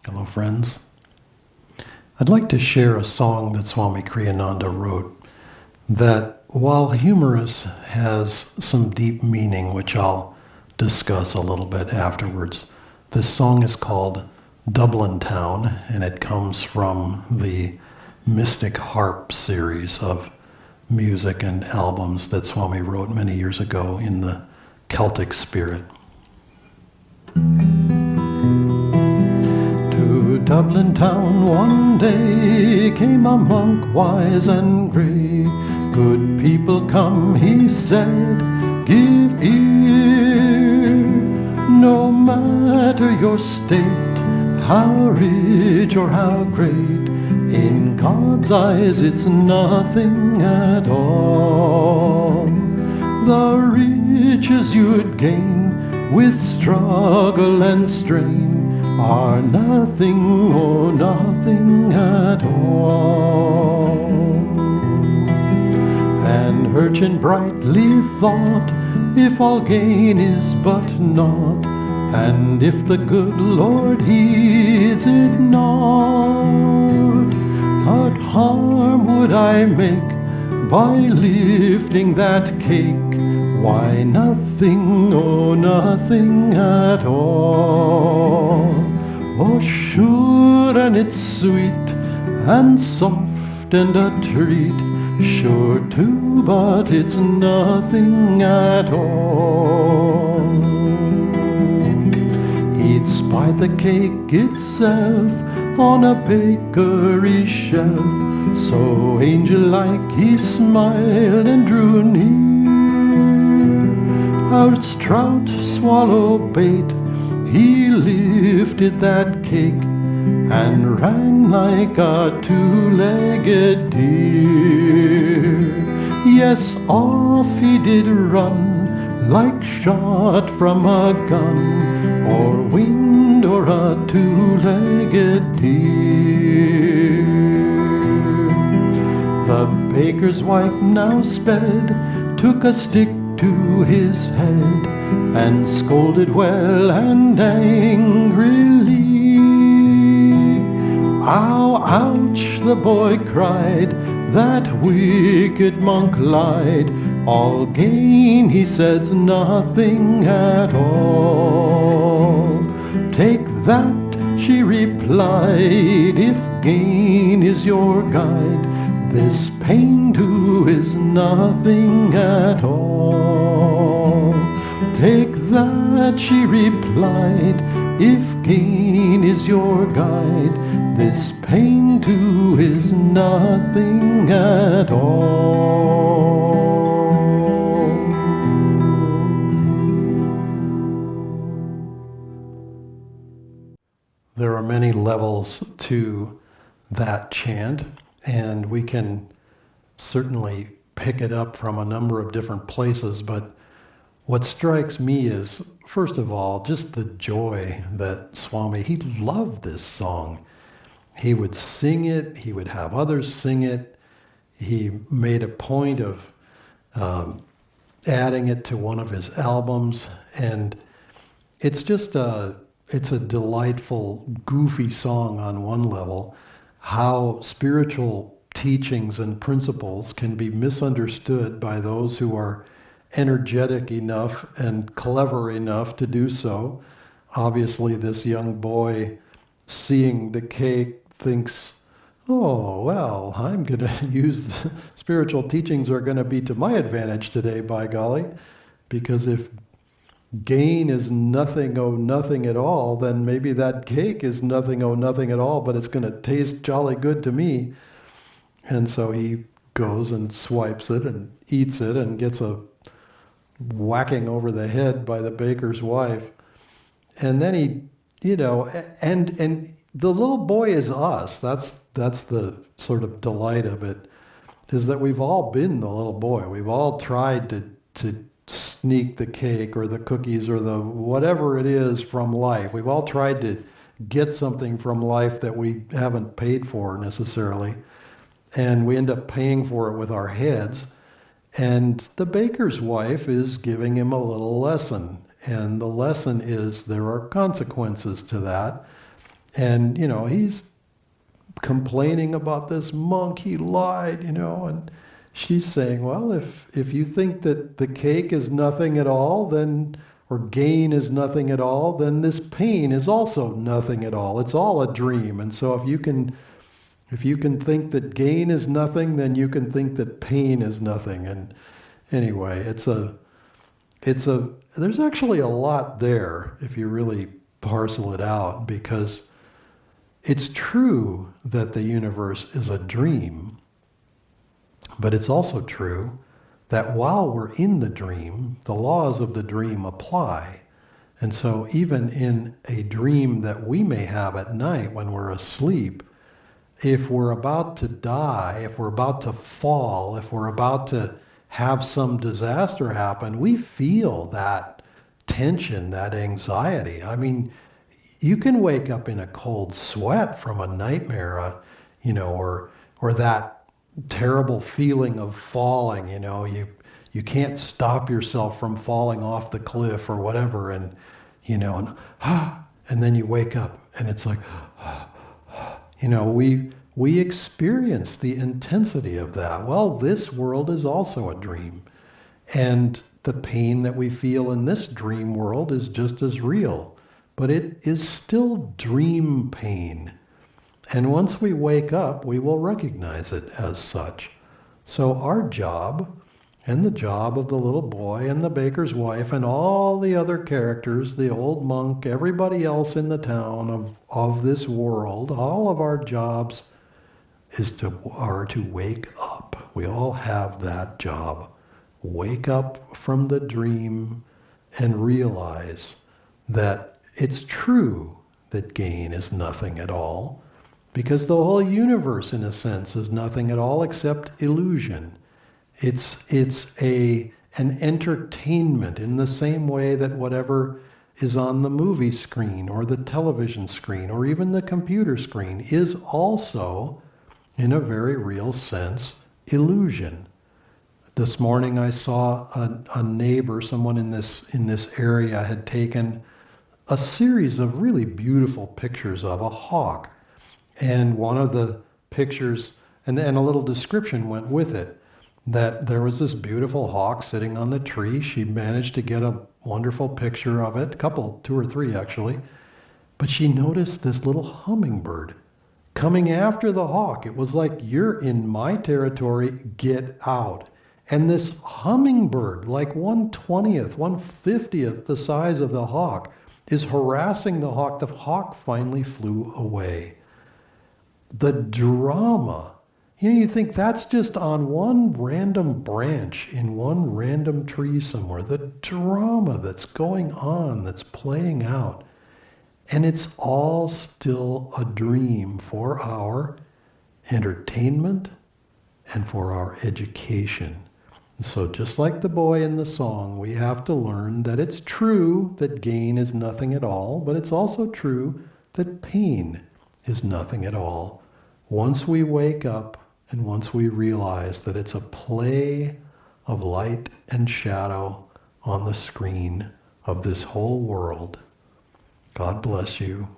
Hello, friends. I'd like to share a song that Swami Kriyananda wrote that, while humorous, has some deep meaning, which I'll discuss a little bit afterwards. This song is called Dublin Town, and it comes from the Mystic Harp series of music and albums that Swami wrote many years ago in the Celtic spirit. To Dublin Town one day came a monk wise and grey. Good people come, he said, give ear. No matter your state, how rich or how great, in God's eyes it's nothing at all. The riches you'd gain with struggle and strain are nothing or nothing at all. An urchin brightly thought, if all gain is but naught, and if the good Lord heeds it not, what harm would I make by lifting that cake? Why, nothing, oh, nothing at all. Oh, sure, and it's sweet and soft and a treat, sure too, but it's nothing at all. He'd spied the cake itself on a bakery shelf, so angel-like he smiled and drew near. Out's trout, swallow bait, he lifted that cake and ran like a two-legged deer. Yes, off he did run, like shot from a gun, or wind, or a two-legged deer. The baker's wife now sped, took a stick to his head, and scolded well and angrily. Ow, ouch, the boy cried, that wicked monk lied. All gain, he said's nothing at all. Take that, she replied, if gain is your guide, this pain too is nothing at all. Take that, she replied, if gain is your guide, this pain too is nothing at all. There are many levels to that chant, and we can certainly pick it up from a number of different places, but what strikes me is, first of all, just the joy that Swami, he loved this song. He would sing it, he would have others sing it. He made a point of adding it to one of his albums, and it's just it's a delightful, goofy song on one level. How spiritual teachings and principles can be misunderstood by those who are energetic enough and clever enough to do so. Obviously, this young boy seeing the cake thinks, oh, well, I'm going to use the spiritual teachings are going to be to my advantage today, by golly, because if gain is nothing, oh, nothing at all, then maybe that cake is nothing, oh, nothing at all, but it's going to taste jolly good to me. And so he goes and swipes it and eats it and gets a whacking over the head by the baker's wife. And then he, and the little boy is us. That's the sort of delight of it, is that we've all been the little boy. We've all tried to sneak the cake or the cookies or the whatever it is from life. We've all tried to get something from life that we haven't paid for necessarily. And we end up paying for it with our heads. And the baker's wife is giving him a little lesson. And the lesson is there are consequences to that. And, he's complaining about this monk, he lied, and she's saying, well, if you think that the cake is nothing at all, then, or gain is nothing at all, then this pain is also nothing at all. It's all a dream. And so if you can think that gain is nothing, then you can think that pain is nothing. And anyway, there's actually a lot there if you really parcel it out, because it's true that the universe is a dream, but it's also true that while we're in the dream, the laws of the dream apply. And so even in a dream that we may have at night when we're asleep, if we're about to die, if we're about to fall, if we're about to have some disaster happen, we feel that tension, that anxiety. I mean, you can wake up in a cold sweat from a nightmare, or that terrible feeling of falling. You can't stop yourself from falling off the cliff or whatever, and and then you wake up and it's like, we experience the intensity of that. Well, this world is also a dream, and the pain that we feel in this dream world is just as real. But it is still dream pain. And once we wake up, we will recognize it as such. So our job, and the job of the little boy and the baker's wife and all the other characters, the old monk, everybody else in the town of this world, all of our jobs are to wake up. We all have that job. Wake up from the dream and realize that it's true that gain is nothing at all, because the whole universe, in a sense, is nothing at all except illusion. It's an entertainment in the same way that whatever is on the movie screen or the television screen or even the computer screen is also, in a very real sense, illusion. This morning I saw a neighbor, someone in this area had taken a series of really beautiful pictures of a hawk. And one of the pictures, and a little description went with it, that there was this beautiful hawk sitting on the tree. She managed to get a wonderful picture of it, two or three actually. But she noticed this little hummingbird coming after the hawk. It was like, you're in my territory, get out. And this hummingbird, like 1/20th, 1/50th the size of the hawk, is harassing the hawk. The hawk finally flew away. The drama, you think that's just on one random branch in one random tree somewhere. The drama that's going on, that's playing out. And it's all still a dream for our entertainment and for our education. So just like the boy in the song, we have to learn that it's true that gain is nothing at all, but it's also true that pain is nothing at all. Once we wake up and once we realize that it's a play of light and shadow on the screen of this whole world. God bless you.